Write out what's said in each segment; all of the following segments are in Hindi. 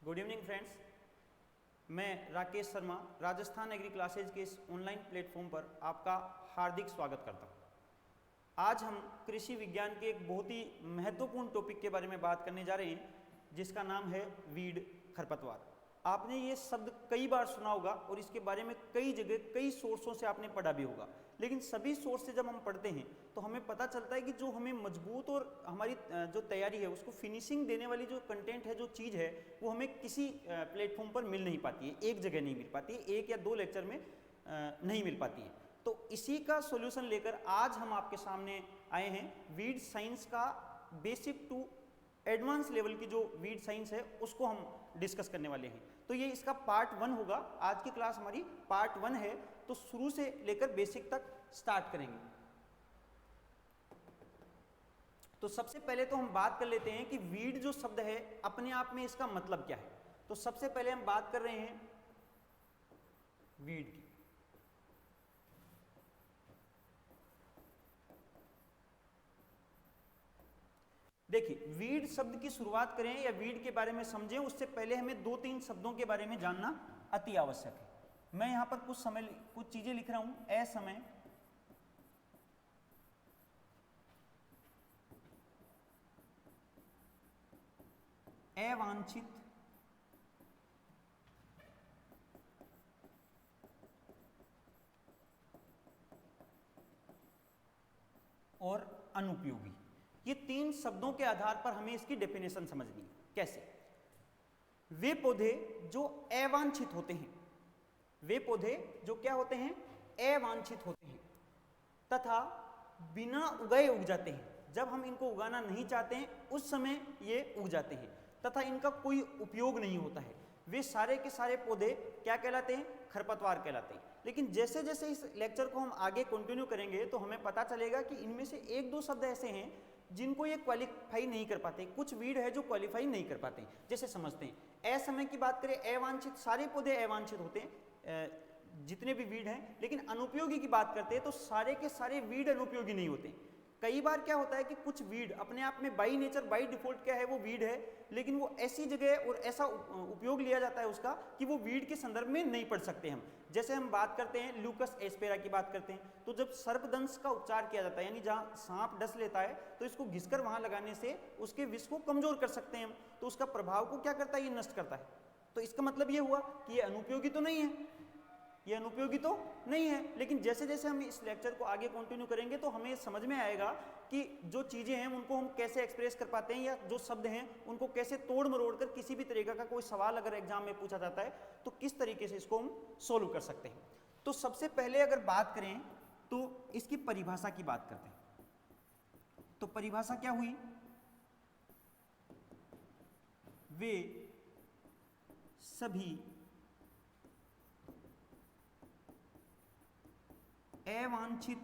गुड इवनिंग फ्रेंड्स, मैं राकेश शर्मा राजस्थान एग्री क्लासेज के इस ऑनलाइन प्लेटफॉर्म पर आपका हार्दिक स्वागत करता हूँ। आज हम कृषि विज्ञान के एक बहुत ही महत्वपूर्ण टॉपिक के बारे में बात करने जा रहे हैं, जिसका नाम है वीड, खरपतवार। आपने ये शब्द कई बार सुना होगा और इसके बारे में कई जगह कई सोर्सों से आपने पढ़ा भी होगा, लेकिन सभी सोर्स से जब हम पढ़ते हैं तो हमें पता चलता है कि जो हमें मजबूत और हमारी जो तैयारी है उसको फिनिशिंग देने वाली जो कंटेंट है, जो चीज़ है, वो हमें किसी प्लेटफॉर्म पर मिल नहीं पाती है, एक जगह नहीं मिल पाती है, एक या दो लेक्चर में नहीं मिल पाती है। तो इसी का सॉल्यूशन लेकर आज हम आपके सामने आए हैं। वीड साइंस का बेसिक टू एडवांस लेवल की जो वीड साइंस है उसको हम डिस्कस करने वाले हैं। तो ये इसका पार्ट 1 होगा। आज की क्लास हमारी पार्ट 1 है, तो शुरू से लेकर बेसिक तक स्टार्ट करेंगे। तो सबसे पहले तो हम बात कर लेते हैं कि वीड जो शब्द है अपने आप में इसका मतलब क्या है। तो सबसे पहले हम बात कर रहे हैं वीड की। देखिए, वीड शब्द की शुरुआत करें या वीड के बारे में समझें उससे पहले हमें 2-3 शब्दों के बारे में जानना अति आवश्यक है। मैं यहां पर कुछ चीजें लिख रहा हूं। असमय, अवांछित, और अनुपयोगी, ये 3 शब्दों के आधार पर हमें इसकी डेफिनेशन समझनी है। कैसे? वे पौधे जो अवांछित होते हैं, वे पौधे जो क्या होते हैं? अवांछित होते हैं तथा बिना उगाए उग जाते हैं। जब हम इनको उगाना नहीं चाहते हैं उस समय ये उग जाते हैं तथा इनका कोई उपयोग नहीं होता है। वे सारे के सारे पौधे क्या कहलाते हैं? खरपतवार कहलाते हैं। लेकिन जैसे जैसे इस लेक्चर को हम आगे कंटिन्यू करेंगे तो हमें पता चलेगा कि इनमें से 1-2 शब्द ऐसे हैं जिनको ये क्वालिफाई नहीं कर पाते। कुछ वीड है जो क्वालिफाई नहीं कर पाते। जैसे समझते हैं, असमय की बात करें, अवांछित, सारे पौधे अवांछित होते हैं जितने भी वीड हैं। लेकिन अनुपयोगी की बात करते हैं तो सारे के सारे वीड अनुपयोगी नहीं होते। कई बार क्या होता है कि कुछ वीड अपने आप में बाई नेचर, बाई डिफॉल्ट क्या है, वो वीड है, लेकिन वो ऐसी जगह और ऐसा उपयोग लिया जाता है उसका कि वो वीड के संदर्भ में नहीं पढ़ सकते हम। जैसे हम बात करते हैं लूकस एस्पेरा की बात करते हैं, तो जब सर्पदंश का उपचार किया जाता है, यानी जहाँ सांप डस लेता है तो इसको घिसकर वहाँ लगाने से उसके विष को कमजोर कर सकते हैं हम। तो उसका प्रभाव को क्या करता है? ये नष्ट करता है। तो इसका मतलब ये हुआ कि ये अनुपयोगी तो नहीं है, ये अनुपयोगी तो नहीं है। लेकिन जैसे जैसे हम इस लेक्चर को आगे कंटिन्यू करेंगे तो हमें समझ में आएगा कि जो चीज़ें हैं उनको हम कैसे एक्सप्रेस कर पाते हैं, या जो शब्द हैं उनको कैसे तोड़ मरोड़ कर किसी भी तरीके का कोई सवाल अगर एग्जाम में पूछा जाता है तो किस तरीके से इसको हम सोल्व कर सकते हैं। तो सबसे पहले अगर बात करें तो इसकी परिभाषा की बात करते हैं। तो परिभाषा क्या हुई? वे सभी अवांछित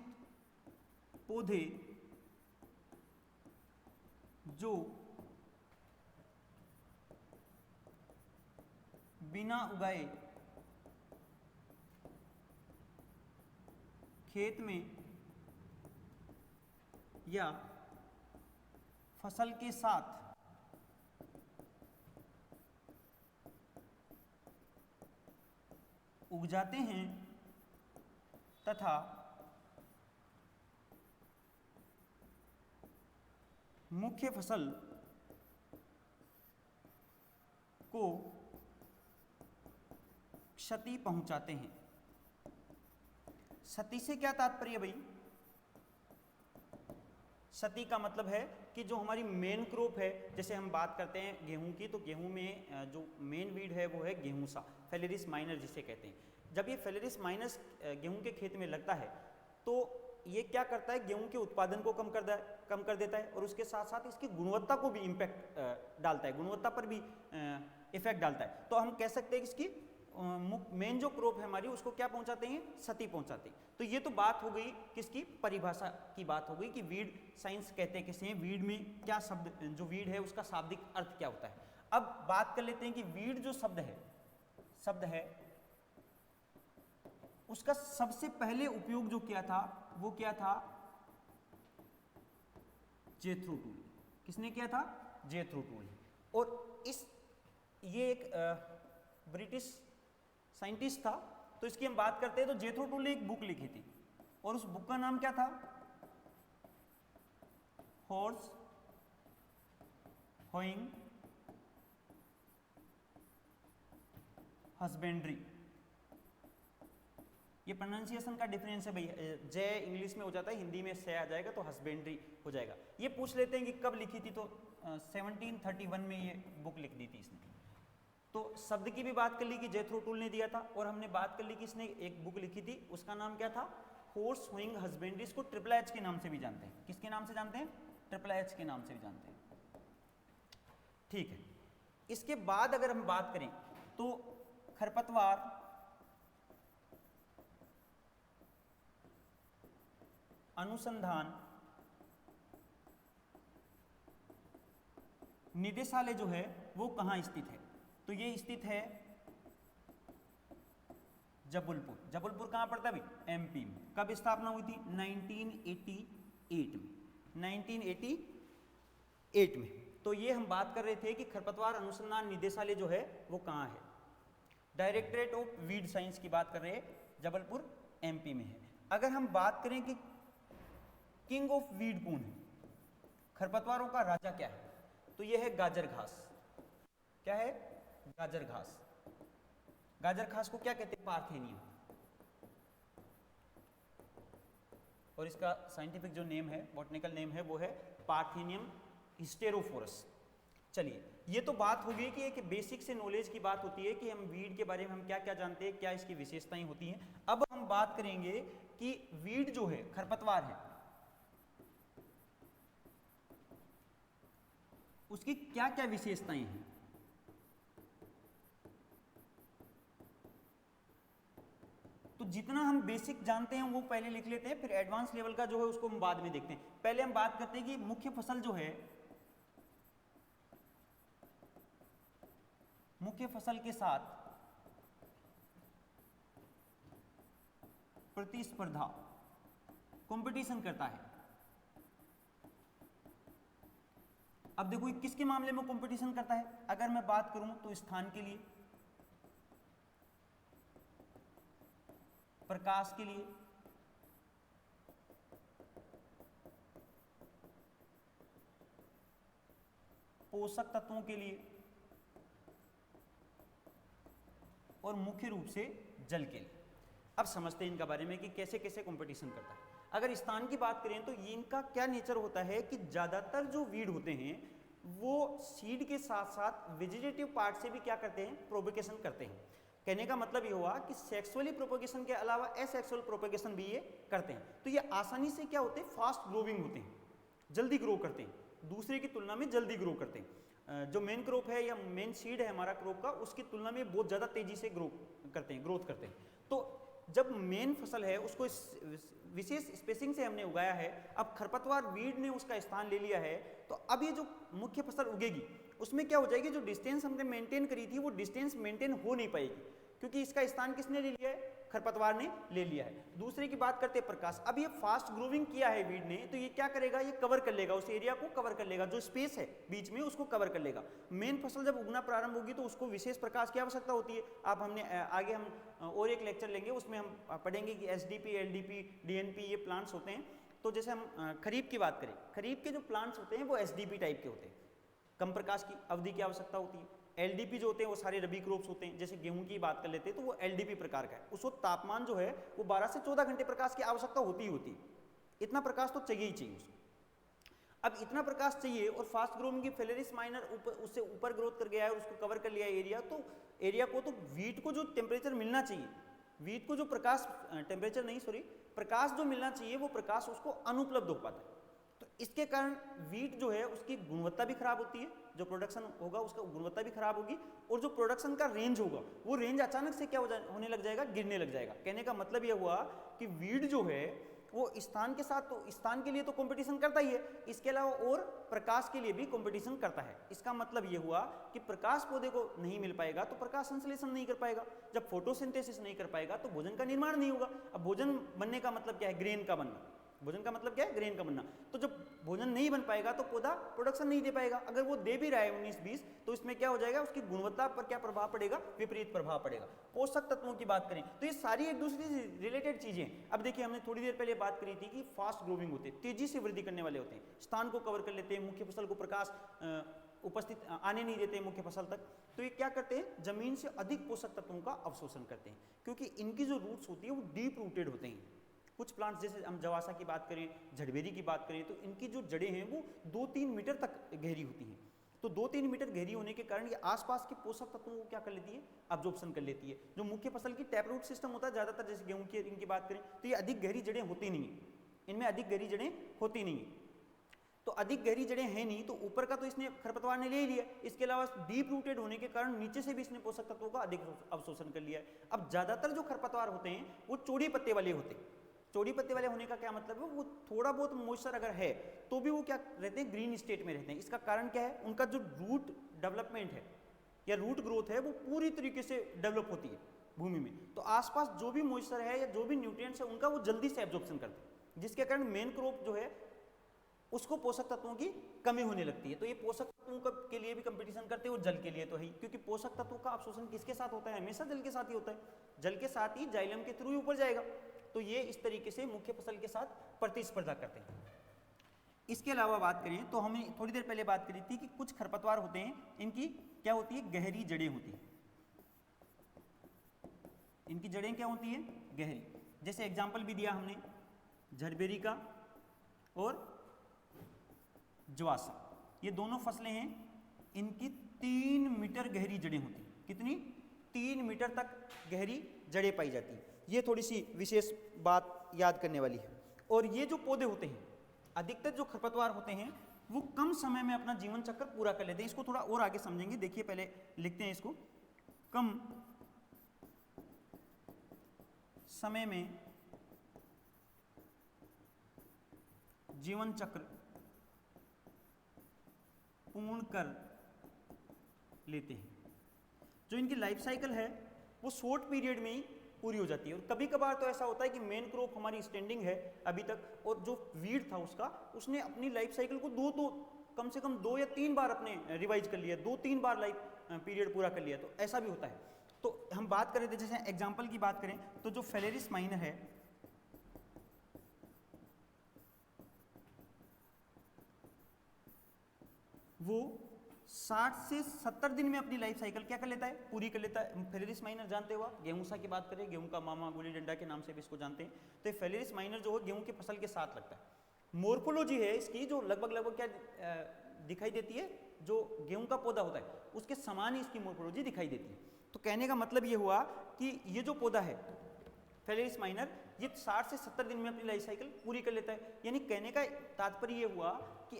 पौधे जो बिना उगाए खेत में या फसल के साथ उग जाते हैं तथा मुख्य फसल को क्षति पहुंचाते हैं। क्षति से क्या तात्पर्य भाई? क्षति का मतलब है कि जो हमारी मेन क्रॉप है, जैसे हम बात करते हैं गेहूं की, तो गेहूं में जो मेन वीड है वो है गेहूंसा, फेलेरिस माइनर जिसे कहते हैं। जब ये फेलेरिस माइनस गेहूं के खेत में लगता है तो ये क्या करता है? गेहूं के उत्पादन को कम कर देता है और उसके साथ साथ इसकी गुणवत्ता को भी इम्पैक्ट डालता है, गुणवत्ता पर भी इफेक्ट डालता है। तो हम कह सकते हैं कि इसकी मेन जो क्रॉप है हमारी उसको क्या पहुंचाते हैं? क्षति पहुंचाते हैं। तो ये तो बात हो गई किसकी? परिभाषा की बात हो गई कि वीड साइंस कहते हैं किसे, वीड में क्या शब्द, जो वीड है उसका शाब्दिक अर्थ क्या होता है। अब बात कर लेते हैं कि वीड जो शब्द है उसका सबसे पहले उपयोग जो किया था वो क्या था? Jethro tool. किसने किया था? Jethro tool. और इस ये एक ब्रिटिश साइंटिस्ट था, तो इसकी हम बात करते हैं तो जेथरो टूल ने एक बुक लिखी थी और उस बुक का नाम क्या था? Horse hoeing husbandry. ये प्रोनाउंसिएशन का डिफरेंस है भैया, जय इंग्लिश में हो जाता है, हिंदी में से आ जाएगा तो हस्बेंड्री हो जाएगा। ये पूछ लेते हैं कि कब लिखी थी, तो 1731 में ये बुक लिख दी थी इसने। तो शब्द की भी बात कर ली कि जेथरो टूल ने दिया था, और हमने बात कर ली कि इसने एक बुक लिखी थी, उसका नाम क्या था? Horse hoeing husbandry. इसको ट्रिपल एच के नाम से भी जानते हैं। किसके नाम से जानते हैं? ट्रिपल एच के नाम से भी जानते हैं। ठीक है, इसके बाद अगर हम बात करें तो खरपतवार अनुसंधान निदेशालय जो है वो कहाँ स्थित है? तो ये स्थित है जबलपुर। जबलपुर कहाँ पड़ता है भाई? एमपी में। कब स्थापना हुई थी? 1988 में। 1988 में। तो ये हम बात कर रहे थे कि खरपतवार अनुसंधान निदेशालय जो है वो कहाँ है? डायरेक्टरेट ऑफ वीड साइंस की बात कर रहे हैं, जबलपुर एमपी में है। अगर हम बात करें कि किंग ऑफ वीड कौन है, खरपतवारों का राजा क्या है, तो यह है गाजर घास। क्या है? गाजर घास। गाजर घास को क्या कहते हैं? पार्थेनियम। और इसका साइंटिफिक जो नेम है, बॉटनिकल नेम है, वो है पार्थेनियम हिस्टेरोफोरस। चलिए, ये तो बात हो गई कि एक बेसिक से नॉलेज की बात होती है कि हम वीड के बारे में हम क्या क्या जानते हैं, क्या इसकी विशेषताएं होती हैं। अब हम बात करेंगे कि वीड जो है, खरपतवार है, उसकी क्या क्या विशेषताएं हैं। तो जितना हम बेसिक जानते हैं वो पहले लिख लेते हैं, फिर एडवांस लेवल का जो है उसको हम बाद में देखते हैं। पहले हम बात करते हैं कि मुख्य फसल जो है, मुख्य फसल के साथ प्रतिस्पर्धा, कंपटीशन करता है। अब देखो ये किसके मामले में कंपटीशन करता है? अगर मैं बात करूं तो स्थान के लिए, प्रकाश के लिए, पोषक तत्वों के लिए, और मुख्य रूप से जल के लिए। अब समझते हैं इनका बारे में कि कैसे कैसे कंपटीशन करता है। अगर स्थान की बात करें तो ये इनका क्या नेचर होता है कि ज़्यादातर जो वीड होते हैं वो सीड के साथ साथ वेजिटेटिव पार्ट से भी क्या करते हैं? प्रोपेगेशन करते हैं। कहने का मतलब ये हुआ कि सेक्सुअली प्रोपेगेशन के अलावा एसेक्सुअल प्रोपेगेशन भी ये करते हैं। तो ये आसानी से क्या होते हैं? फास्ट ग्रोविंग होते हैं, जल्दी ग्रो करते हैं, दूसरे की तुलना में जल्दी ग्रो करते हैं। जो मेन क्रॉप है या मेन सीड है हमारा क्रॉप का, उसकी तुलना में बहुत ज़्यादा तेजी से ग्रोथ करते हैं। तो जब मेन फसल है उसको विशेष स्पेसिंग से हमने उगाया है, अब खरपतवार वीड ने उसका स्थान ले लिया है, तो अब ये जो मुख्य फसल उगेगी उसमें क्या हो जाएगी? जो डिस्टेंस हमने मेंटेन करी थी वो डिस्टेंस मेंटेन हो नहीं पाएगी, क्योंकि इसका स्थान किसने ले लिया है? खरपतवार ने ले लिया है। दूसरे की बात करते हैं प्रकाश। अब ये फास्ट ग्रोविंग किया है वीड ने, तो ये क्या करेगा? ये कवर कर लेगा, उस एरिया को कवर कर लेगा, जो स्पेस है बीच में उसको कवर कर लेगा। मेन फसल जब उगना प्रारंभ होगी तो उसको विशेष प्रकाश की आवश्यकता होती है। आप हमने आगे हम और एक लेक्चर लेंगे, उसमें हम पढ़ेंगे कि एसडीपी, एलडीपी, डीएनपी ये प्लांट्स होते हैं। तो जैसे हम खरीफ की बात करें, खरीफ के जो प्लांट्स होते हैं वो एसडीपी टाइप के होते हैं, कम प्रकाश की अवधि की आवश्यकता होती है। एलडीपी जो होते हैं वो सारे रबी क्रॉप्स होते हैं। जैसे गेहूं की बात कर लेते हैं तो वो एलडीपी प्रकार का है, उसको तापमान जो है वो 12 से 14 घंटे प्रकाश की आवश्यकता होती ही होती है। इतना प्रकाश तो चाहिए ही चाहिए उसको। अब इतना प्रकाश चाहिए और फास्ट ग्रोइंग की फेलेरिस माइनर उससे ऊपर ग्रोथ कर गया है और उसको कवर कर लिया एरिया, तो एरिया को तो वीट को जो टेम्परेचर मिलना चाहिए, वीट को जो प्रकाश टेम्परेचर नहीं सॉरी प्रकाश जो मिलना चाहिए वो प्रकाश उसको अनुपलब्ध हो पाता है। तो इसके कारण वीट जो है उसकी गुणवत्ता भी खराब होती है, जो प्रोडक्शन होगा उसका गुणवत्ता भी खराब होगी, और जो प्रोडक्शन का रेंज होगा वो रेंज अचानक से क्या होने लग जाएगा? गिरने लग जाएगा। कहने का मतलब यह हुआ कि वीट जो है वो स्थान के साथ, तो स्थान के लिए तो कंपटीशन करता ही है, इसके अलावा और प्रकाश के लिए भी कंपटीशन करता है। इसका मतलब यह हुआ कि प्रकाश पौधे को नहीं मिल पाएगा तो प्रकाश संश्लेषण नहीं कर पाएगा। जब फोटोसिंथेसिस नहीं कर पाएगा तो भोजन का निर्माण नहीं होगा। अब भोजन बनने का मतलब क्या है? ग्रेन का बनना। भोजन का मतलब क्या है? ग्रेन का बनना। तो जब भोजन नहीं बन पाएगा तो पौधा प्रोडक्शन नहीं दे पाएगा। अगर वो दे भी रहा है 19-20 तो इसमें क्या हो जाएगा? उसकी गुणवत्ता पर क्या प्रभाव पड़ेगा? विपरीत प्रभाव पड़ेगा। पोषक तत्वों की बात करें तो ये सारी एक दूसरे से रिलेटेड चीजें। अब देखिए हमने थोड़ी देर पहले बात करी थी कि फास्ट ग्रोविंग होते हैं, तेजी से वृद्धि करने वाले होते हैं, स्थान को कवर कर लेते हैं, मुख्य फसल को प्रकाश उपस्थित आने नहीं देते मुख्य फसल तक। तो ये क्या करते हैं? जमीन से अधिक पोषक तत्वों का अवशोषण करते हैं, क्योंकि इनकी जो रूट्स होती है वो डीप रूटेड होते हैं। कुछ प्लांट्स जैसे हम जवासा की बात करें, झड़बेरी की बात करें, तो इनकी जो जड़ें हैं वो 2-3 मीटर तक गहरी होती हैं। तो 2-3 मीटर गहरी होने के कारण ये आसपास के पोषक तत्वों को क्या कर लेती है? अब्जॉर्प्शन कर लेती है। जो मुख्य फसल की टैप रूट सिस्टम होता है ज़्यादातर, जैसे गेहूं की इनकी बात करें तो ये अधिक गहरी जड़ें होती नहीं है, इनमें अधिक गहरी जड़ें होती नहीं है। तो अधिक गहरी जड़ें हैं नहीं, तो ऊपर का तो इसने खरपतवार ने ले ही लिया, इसके अलावा डीप रूटेड होने के कारण नीचे से भी इसने पोषक तत्वों का अधिक अवशोषण कर लिया है। अब ज्यादातर जो खरपतवार होते हैं वो चौड़ी पत्ते वाले होते हैं। चौड़ी पत्ते वाले होने का क्या मतलब है? वो थोड़ा बहुत मॉइस्चर अगर है तो भी वो क्या रहते हैं? ग्रीन स्टेट में रहते हैं। इसका कारण क्या है? उनका जो रूट डेवलपमेंट है या रूट ग्रोथ है वो पूरी तरीके से डेवलप होती है भूमि में। तो आसपास जो भी मॉइस्चर है या जो भी न्यूट्रिएंट्स है उनका वो जल्दी से एब्जॉर्प्शन करते हैं, जिसके कारण मेन क्रॉप जो है उसको पोषक तत्वों की कमी होने लगती है। तो ये पोषक तत्वों के लिए भी कंपटीशन करते हैं और जल के लिए तो है ही, क्योंकि पोषक तत्वों का अवशोषण किसके साथ होता है? हमेशा जल के साथ ही होता है। जल के साथ ही जाइलम के थ्रू ही ऊपर जाएगा। तो ये इस तरीके से मुख्य फसल के साथ प्रतिस्पर्धा करते हैं। इसके अलावा बात करें तो हमने थोड़ी देर पहले बात करी थी कि कुछ खरपतवार होते हैं, इनकी क्या होती है? गहरी जड़ें होती हैं। इनकी जड़ें क्या होती हैं? गहरी। जैसे एग्जाम्पल भी दिया हमने झड़बेरी का और ज्वासा, ये दोनों फसलें हैं, इनकी 3 मीटर गहरी जड़ें होती हैं। कितनी? 3 मीटर तक गहरी जड़ें पाई जाती हैं। ये थोड़ी सी विशेष बात याद करने वाली है। और ये जो पौधे होते हैं, अधिकतर जो खरपतवार होते हैं वो कम समय में अपना जीवन चक्र पूरा कर लेते हैं। इसको थोड़ा और आगे समझेंगे। देखिए पहले लिखते हैं इसको, कम समय में जीवन चक्र पूर्ण कर लेते हैं। जो इनकी लाइफ साइकिल है वो शॉर्ट पीरियड में ही पूरी हो जाती है। और कभी कभार तो ऐसा होता है कि मेन क्रॉप हमारी स्टैंडिंग है अभी तक, और जो वीड था उसने अपनी लाइफ साइकिल को कम से कम 2 या 3 बार अपने रिवाइज कर लिया, 2-3 बार लाइफ पीरियड पूरा कर लिया। तो ऐसा भी होता है। तो हम बात करें थे, जैसे एग्जाम्पल की बात करें तो जो फेलेरिस माइनर है वो 60 से 70 दिन में अपनी लाइफ साइकिल क्या कर लेता है? पूरी कर लेता है। फेलेरिस माइनर जानते हो आप? गेहूं की बात करें, गेहूं का मामा, गुली डंडा के नाम से भी इसको जानते हैं। तो ये फेलेरिस माइनर जो है गेहूं की फसल के साथ लगता है। मोर्फोलॉजी है इसकी जो लगभग क्या दिखाई देती है, जो गेहूं का पौधा होता है उसके समान ही इसकी मोर्फोलॉजी दिखाई देती है। तो कहने का मतलब ये हुआ कि ये जो पौधा है फेलेरिस माइनर, ये 60 से 70 दिन में अपनी लाइफ साइकिल पूरी कर लेता है। यानी कहने का तात्पर्य ये हुआ कि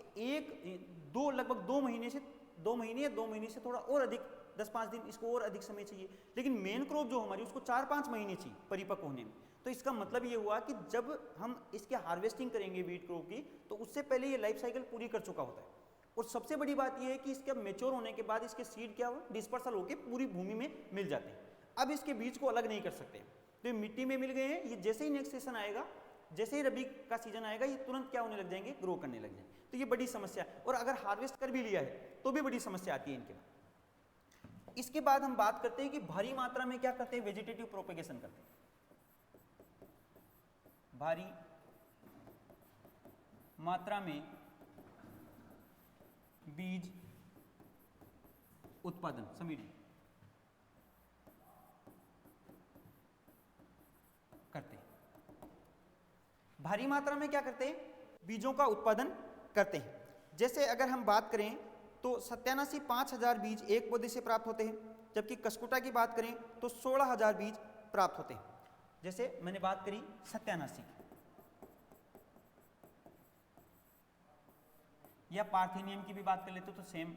लगभग 2 महीने या 2 महीने से थोड़ा और अधिक, 10-5 दिन, इसको और अधिक समय चाहिए। लेकिन मेन क्रॉप जो हमारी उसको 4-5 महीने चाहिए परिपक्व होने में। तो इसका मतलब ये हुआ कि जब हम इसके हार्वेस्टिंग करेंगे वीट क्रॉप की, तो उससे पहले ये लाइफ साइकिल पूरी कर चुका होता है। और सबसे बड़ी बात यह है कि इसके मेच्योर होने के बाद इसके सीड क्या हुआ? डिस्पर्सल होकर पूरी भूमि में मिल जाते हैं। अब इसके बीज को अलग नहीं कर सकते, तो ये मिट्टी में मिल गए हैं। ये जैसे ही नेक्स्ट सीजन आएगा, जैसे ही रबी का सीजन आएगा, ये तुरंत क्या होने लग जाएंगे? ग्रो करने लग जाएंगे। तो ये बड़ी समस्या। और अगर हार्वेस्ट कर भी लिया है तो भी बड़ी समस्या आती है इनके बाद। इसके बाद हम बात करते हैं कि भारी मात्रा में क्या करते हैं? वेजिटेटिव प्रोपेगेशन करते हैं। भारी मात्रा में बीज उत्पादन, समीरण करते हैं। भारी मात्रा में क्या करते हैं? बीजों का उत्पादन करते हैं। जैसे अगर हम बात करें तो सत्यानाशी 5000 बीज एक पौधे से प्राप्त होते हैं, जबकि कसकुटा की बात करें तो 16000 बीज प्राप्त होते हैं। जैसे मैंने बात करी सत्यानाशी की, या पार्थेनियम की भी बात कर लेते तो सेम।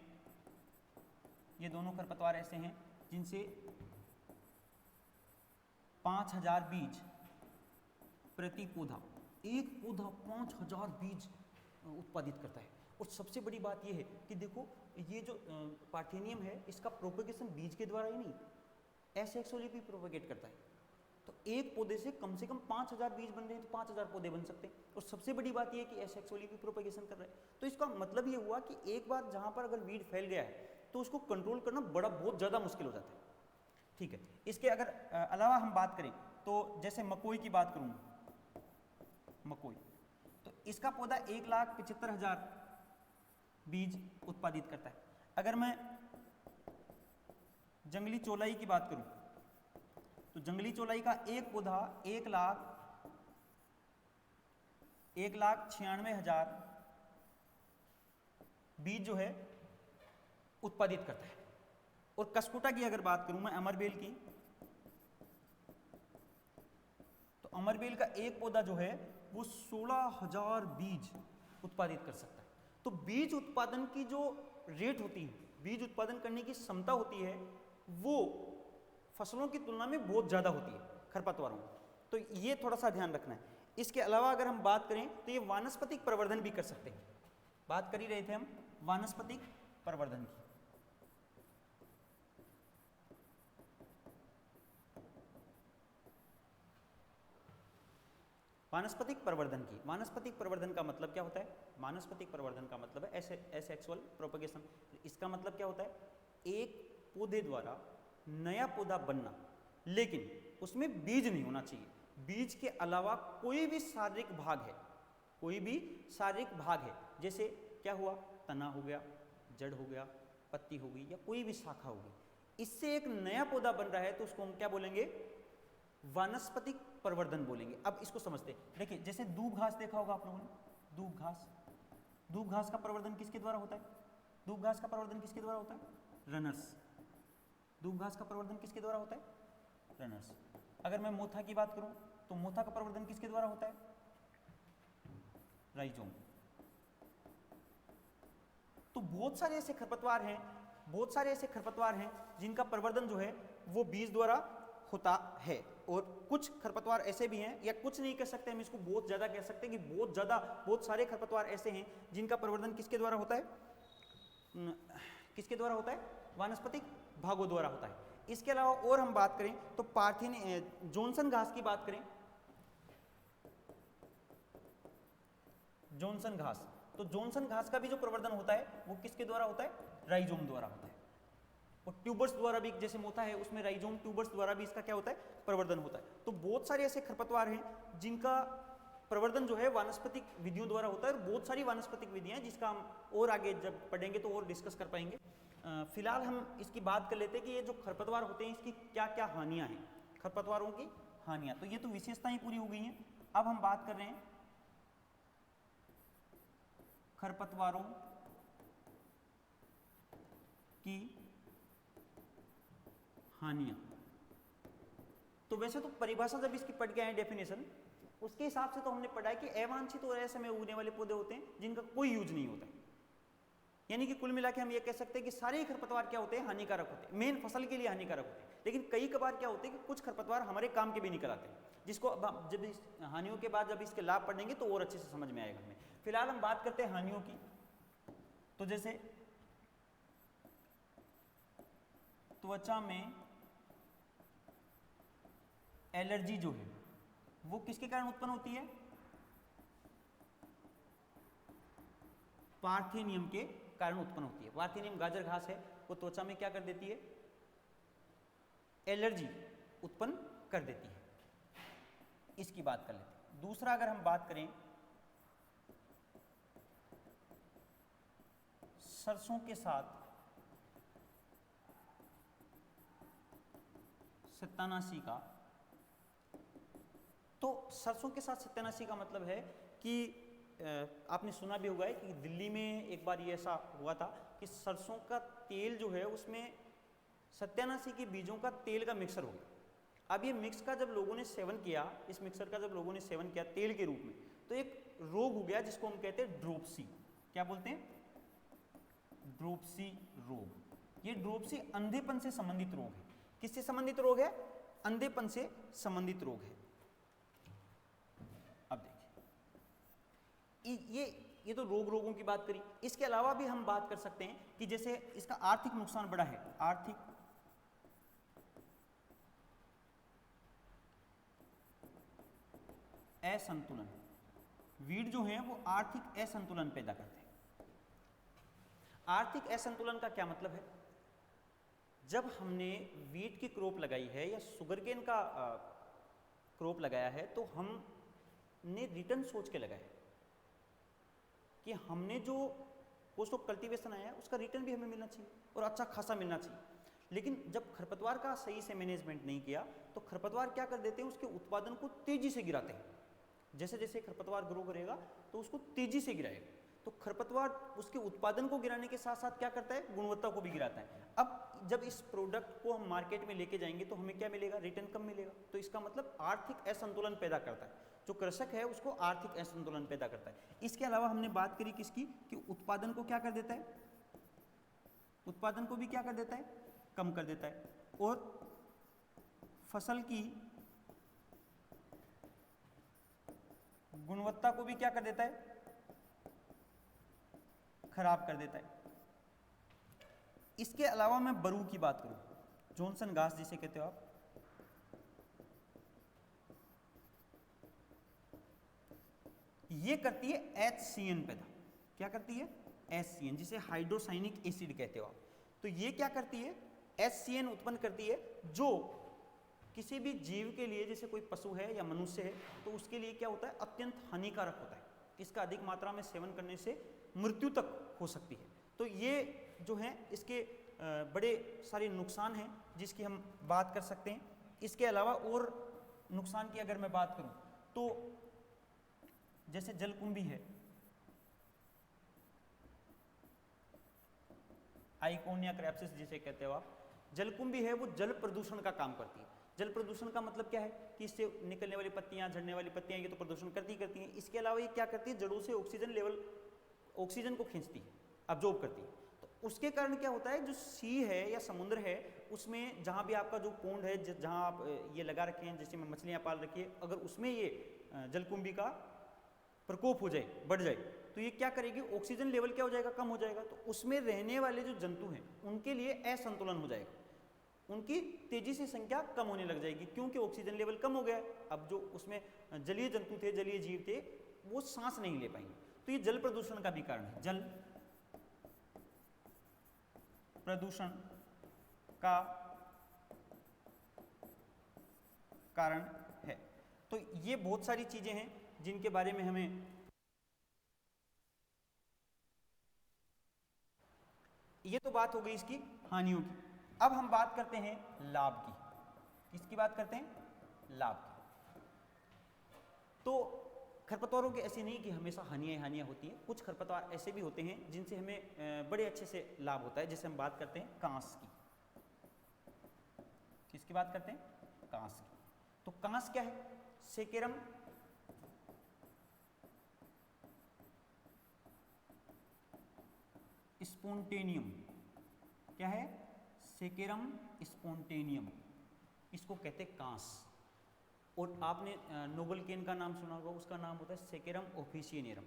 ये दोनों खरपतवार ऐसे हैं जिनसे 5000 बीज प्रति पौधा, एक पौधा 5000 बीज उत्पादित करता है। और सबसे बड़ी बात यह है कि देखो ये जो पार्थेनियम है इसका प्रोपेगेशन बीज के द्वारा ही नहीं, एसेक्सुअली भी प्रोपेगेट करता है। तो एक पौधे से कम 5000 बीज बन रहे हैं, तो 5000 पौधे बन सकते हैं। और सबसे बड़ी बात यह है कि एसेक्सुअली भी प्रोपेगेशन कर रहा है। तो इसका मतलब ये हुआ कि एक बार जहां पर अगर वीड फैल गया है तो उसको कंट्रोल करना बहुत ज़्यादा मुश्किल हो जाता है। ठीक है, इसके अगर अलावा हम बात करें तो जैसे मकोई की बात करूँ, मकोई तो इसका पौधा 1,75,000 बीज उत्पादित करता है। अगर मैं जंगली चौलाई की बात करूं तो जंगली चौलाई का एक पौधा 1,96,000 बीज जो है उत्पादित करता है। और कसकुटा की अगर बात करूं मैं, अमरबेल की, तो अमरबेल का एक पौधा जो है वो 16,000 बीज उत्पादित कर सकता है। तो बीज उत्पादन की जो रेट होती है, बीज उत्पादन करने की क्षमता होती है, वो फसलों की तुलना में बहुत ज़्यादा होती है खरपतवारों में। तो ये थोड़ा सा ध्यान रखना है। इसके अलावा अगर हम बात करें तो ये वानस्पतिक प्रवर्धन भी कर सकते हैं। बात कर ही रहे थे हम वानस्पतिक प्रवर्धन की। वानस्पतिक प्रवर्धन का मतलब क्या होता है? वानस्पतिक प्रवर्धन का मतलब है एसेक्सुअल प्रोपगेशन। इसका मतलब क्या होता है? एक पौधे द्वारा नया पौधा बनना, लेकिन उसमें बीज नहीं होना चाहिए। बीज के अलावा कोई भी शारीरिक भाग है, कोई भी शारीरिक भाग है, जैसे क्या हुआ, तना हो गया, जड़ हो गया, पत्ती हो गई, या कोई भी शाखा हो गई, इससे एक नया पौधा बन रहा है तो उसको हम क्या बोलेंगे? वानस्पतिक प्रवर्धन बोलेंगे। अब इसको समझते हैं। देखिए, जैसे दूब घास देखा होगा आप लोगों ने, दूब घास का प्रवर्धन किसके द्वारा होता है? दूब घास का प्रवर्धन किसके द्वारा होता है? रनर्स। दूब घास का प्रवर्धन किसके द्वारा होता है? रनर्स। अगर मैं मोथा की बात करूं तो मोथा का प्रवर्धन किसके द्वारा होता है? राइजोम। तो बहुत सारे ऐसे खरपतवार हैं जिनका प्रवर्धन जो है वो बीज द्वारा होता है। और कुछ खरपतवार ऐसे भी हैं, या कुछ नहीं कह सकते हम इसको, बहुत ज्यादा कह सकते हैं कि बहुत सारे खरपतवार ऐसे हैं जिनका प्रवर्धन किसके द्वारा होता है? किसके द्वारा होता है? वानस्पतिक भागों द्वारा होता है। इसके अलावा और हम बात करें तो जॉनसन घास की बात करें, जॉनसन घास, तो जॉनसन घास का भी जो प्रवर्धन होता है वो किसके द्वारा होता है? राइजोम द्वारा होता है। और ट्यूबर्स द्वारा भी, जैसे मोथा है उसमें राइजोम, ट्यूबर्स द्वारा भी इसका क्या होता है? प्रवर्धन होता है। तो बहुत सारे ऐसे खरपतवार हैं जिनका प्रवर्धन जो है वानस्पतिक विधियों द्वारा होता है। और बहुत सारी वानस्पतिक विधियां हैं जिसका हम और आगे जब पढ़ेंगे तो और डिस्कस कर पाएंगे। फिलहाल हम इसकी बात कर लेते हैं कि ये जो खरपतवार होते हैं इसकी क्या क्या हानियां हैं, खरपतवारों की हानियां। तो ये तो विशेषताएं पूरी हो गई हैं। अब हम बात कर रहे हैं खरपतवारों की हानियां। तो वैसे तो परिभाषा जब इसकी पढ़ के आए डेफिनेशन, उसके हिसाब से तो हमने पढ़ा है कि अवांछित और असमय उगने वाले पौधे होते हैं जिनका कोई यूज नहीं होता है। यानी कि कुल मिला के हम ये कह सकते हैं कि सारे ही खरपतवार क्या होते हैं? हानिकारक होते हैं, मेन फसल के लिए हानिकारक होते हैं। लेकिन कई कबार क्या होते हैं कि कुछ खरपतवार हमारे काम के भी निकल आते हैं, जिसको अब जब इस हानियों के बाद जब इसके लाभ पढ़ेंगे तो और अच्छे से समझ में आएगा हमें। फिलहाल हम बात करते हैं हानियों की। तो जैसे त्वचा में एलर्जी जो है वो किसके कारण उत्पन्न होती है? पार्थेनियम के कारण उत्पन्न होती है। पार्थेनियम गाजर घास है, वो त्वचा में क्या कर देती है? एलर्जी उत्पन्न कर देती है। इसकी बात कर लेते हैं। दूसरा अगर हम बात करें सरसों के साथ सत्यानाशी का, तो सरसों के साथ सत्यानाशी का मतलब है कि आपने सुना भी होगा कि दिल्ली में एक बार ये ऐसा हुआ था कि सरसों का तेल जो है उसमें सत्यानाशी के बीजों का तेल का मिक्सर हो गया। अब ये मिक्स का जब लोगों ने सेवन किया, इस मिक्सर का जब लोगों ने सेवन किया तेल के रूप में, तो एक रोग हो गया जिसको हम कहते हैं ड्रोप्सी। क्या बोलते हैं? ड्रोप्सी रोग। ये ड्रोप्सी अंधेपन से संबंधित रोग है। किससे संबंधित रोग है? अंधेपन से संबंधित रोग है। अब देखिए, ये तो रोगों की बात करी। इसके अलावा भी हम बात कर सकते हैं कि जैसे इसका आर्थिक नुकसान बड़ा है, आर्थिक असंतुलन, वीट जो है वो आर्थिक असंतुलन पैदा करते हैं। आर्थिक असंतुलन का क्या मतलब है? जब हमने वीट की क्रॉप लगाई है या शुगरकेन का क्रॉप लगाया है तो हमने रिटर्न सोच के लगाया कि हमने जो कॉस्ट ऑफ कल्टीवेशन आया है उसका रिटर्न भी हमें मिलना चाहिए और अच्छा खासा मिलना चाहिए। लेकिन जब खरपतवार का सही से मैनेजमेंट नहीं किया तो खरपतवार क्या कर देते हैं, उसके उत्पादन को तेजी से गिराते हैं। जैसे जैसे खरपतवार ग्रो करेगा तो उसको तेजी से गिराएगा। तो खरपतवार उसके उत्पादन को गिराने के साथ साथ क्या करता है, गुणवत्ता को भी गिराता है। अब जब इस प्रोडक्ट को हम मार्केट में लेके जाएंगे तो हमें क्या मिलेगा, रिटर्न कम मिलेगा। तो इसका मतलब आर्थिक असंतुलन पैदा करता है। जो कृषक है उसको आर्थिक असंतुलन पैदा करता है। इसके अलावा हमने बात करी किसकी, कि उत्पादन को क्या कर देता है, उत्पादन को भी क्या कर देता है, कम कर देता है। और फसल की गुणवत्ता को भी क्या कर देता है, खराब कर देता है। इसके अलावा मैं बरू की बात करूं, जॉनसन घास जिसे कहते हो आप, ये करती है HCN पैदा। क्या करती है, HCN, जिसे हाइड्रोसाइनिक एसिड कहते हो आप। तो ये क्या करती है, HCN उत्पन्न करती है, जो किसी भी जीव के लिए, जैसे कोई पशु है या मनुष्य है, तो उसके लिए क्या होता है, अत्यंत हानिकारक होता है। इसका अधिक मात्रा में सेवन करने से मृत्यु तक हो सकती है। तो ये जो है इसके बड़े सारे नुकसान हैं जिसकी हम बात कर सकते हैं। इसके अलावा और नुकसान की अगर मैं बात करूं तो जैसे जलकुंभी है, आइकोनिया क्रैप्सिस जिसे कहते हो आप, जलकुंभी है वो जल प्रदूषण का काम करती है। जल प्रदूषण का मतलब क्या है कि इससे निकलने वाली पत्तियां, झड़ने वाली पत्तियां, ये तो प्रदूषण करती हैं। इसके अलावा ये क्या करती है, जड़ों से ऑक्सीजन को खींचती है, अब्जॉर्ब करती है। तो उसके कारण क्या होता है, जो सी है या समुद्र है उसमें, जहाँ भी आपका जो पोंड है, जहाँ आप ये लगा रखे हैं, जैसे में मछलियाँ पाल रखी है, अगर उसमें ये जलकुंभी का प्रकोप हो जाए, बढ़ जाए, तो ये क्या करेगी, ऑक्सीजन लेवल क्या हो जाएगा, कम हो जाएगा। तो उसमें रहने वाले जो जंतु हैं उनके लिए असंतुलन हो जाएगा, उनकी तेजी से संख्या कम होने लग जाएगी, क्योंकि ऑक्सीजन लेवल कम हो गया है। अब जो उसमें जलीय जंतु थे, जलीय जीव थे, वो सांस नहीं ले पाएंगे। तो ये जल प्रदूषण का भी कारण है, जल प्रदूषण का कारण है। तो ये बहुत सारी चीजें हैं जिनके बारे में हमें, ये तो बात हो गई इसकी हानियों की। अब हम बात करते हैं लाभ की। किसकी बात करते हैं, लाभ की। तो खरपतवारों के ऐसे नहीं कि हमेशा हानियां होती हैं, कुछ खरपतवार ऐसे भी होते हैं जिनसे हमें बड़े अच्छे से लाभ होता है। जैसे हम बात करते हैं कांस की। किसकी बात करते हैं, कांस की। तो कांस क्या है, सेकेरम स्पोंटेनियम। क्या है, सेकेरम स्पोंटेनियम, इसको कहते हैं कांस। और आपने नोबल केन का नाम सुना होगा, उसका नाम होता है सेकेरम ऑफिशियनियरम।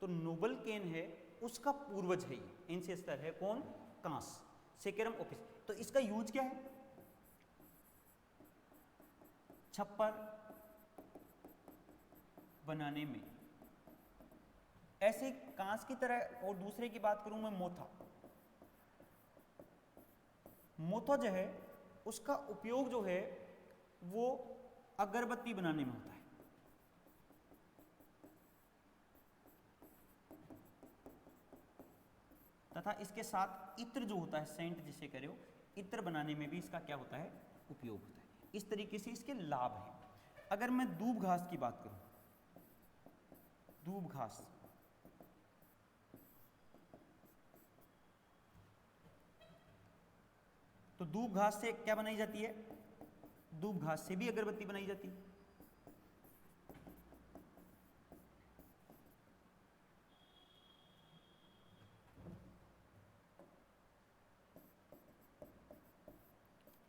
तो नोबल केन है उसका पूर्वज है ये, एंसेस्टर है कौन, कांस, सेकेरम ऑफिस। तो इसका यूज क्या है, छप्पर बनाने में। ऐसे कांस की तरह, और दूसरे की बात करूं मैं, मोथा। मोथा जो है उसका उपयोग जो है वो अगरबत्ती बनाने में होता है। तथा इसके साथ इत्र जो होता है, सेंट जिसे कह रहे हो, इत्र बनाने में भी इसका क्या होता है, उपयोग होता है। इस तरीके से इसके लाभ हैं। अगर मैं दूब घास की बात करूं, दूब घास, तो दूब घास से क्या बनाई जाती है, दूब घास से भी अगरबत्ती बनाई जाती है।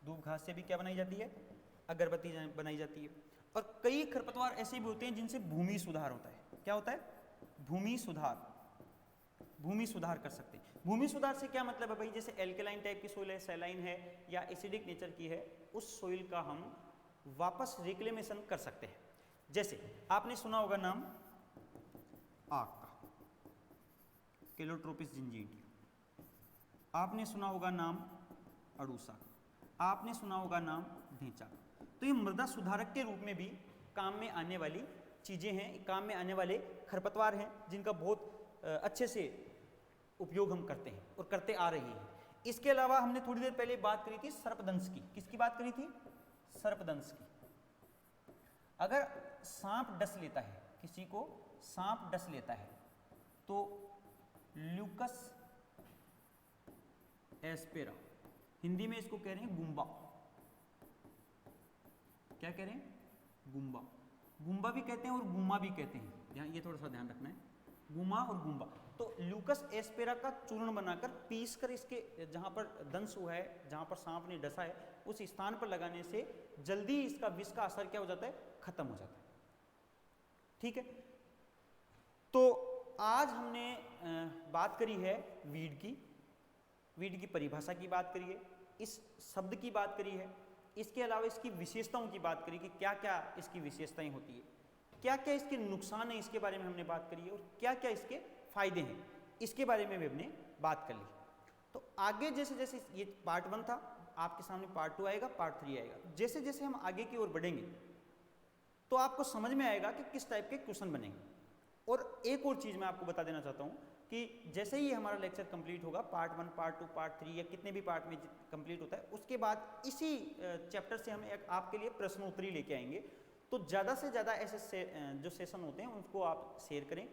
दूब घास से भी क्या बनाई जाती है, अगरबत्ती बनाई जाती है। और कई खरपतवार ऐसे भी होते हैं जिनसे भूमि सुधार होता है। क्या होता है, भूमि सुधार, भूमि सुधार कर सकते हैं। भूमि सुधार से क्या मतलब है भाई, जैसे एल्केलाइन टाइप की सोइल है, सैलाइन है या एसिडिक नेचर की है, उस सोइल का हम वापस रिक्लेमेशन कर सकते हैं। जैसे आपने सुना होगा नाम आक का, केलोट्रोपिस जिंजीटी, आपने सुना होगा नाम अड़ूसा का, आपने सुना होगा नाम ढेंचा का। तो ये मृदा सुधारक के रूप में भी काम में आने वाली चीज़ें हैं, काम में आने वाले खरपतवार हैं जिनका बहुत अच्छे से उपयोग हम करते हैं और करते आ रहे हैं। इसके अलावा हमने थोड़ी देर पहले बात करी थी सर्पदंश की। किसकी बात करी थी? सर्पदंश की। अगर सांप डस लेता है, किसी को सांप डस लेता है तो ल्यूकस एस्पेरा, हिंदी में इसको कह रहे हैं गुम्बा। क्या कह रहे हैं? गुम्बा। गुम्बा भी कहते हैं और गुमा भी कहते हैं, यहाँ ये थोड़ा सा ध्यान रखना है, गुमा और गुम्बा। तो ल्यूकस एस्पेरा का चूर्ण बनाकर पीस कर इसके जहाँ पर दंश हुआ है, जहाँ पर सांप ने डसा है, उस स्थान पर लगाने से जल्दी इसका विष का असर क्या हो जाता है? खत्म हो जाता है। ठीक है, तो आज हमने बात करी है वीड की, वीड की परिभाषा की बात करी है, इस शब्द की बात करी है, इसके अलावा इसकी विशेषताओं की बात करी कि क्या क्या इसकी विशेषताएं होती है, क्या क्या इसके नुकसान हैं, इसके बारे में हमने बात करी है, और क्या क्या इसके फायदे हैं, इसके बारे में भी हमने बात कर ली। तो आगे जैसे जैसे ये पार्ट 1 था, आपके सामने पार्ट 2 आएगा, पार्ट 3 आएगा। जैसे जैसे हम आगे की ओर बढ़ेंगे तो आपको समझ में आएगा कि किस टाइप के क्वेश्चन बनेंगे। और एक और चीज़ मैं आपको बता देना चाहता हूँ कि जैसे ही हमारा लेक्चर कंप्लीट होगा, पार्ट 1, पार्ट 2, पार्ट 3 या कितने भी पार्ट में कंप्लीट होता है, उसके बाद इसी चैप्टर से हम एक आपके लिए प्रश्नोत्तरी लेके आएंगे। तो ज़्यादा से ज़्यादा ऐसे जो सेशन होते हैं उनको आप शेयर करें।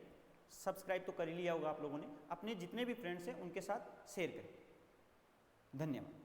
सब्सक्राइब तो कर ही लिया होगा आप लोगों ने, अपने जितने भी फ्रेंड्स हैं उनके साथ शेयर करें। धन्यवाद।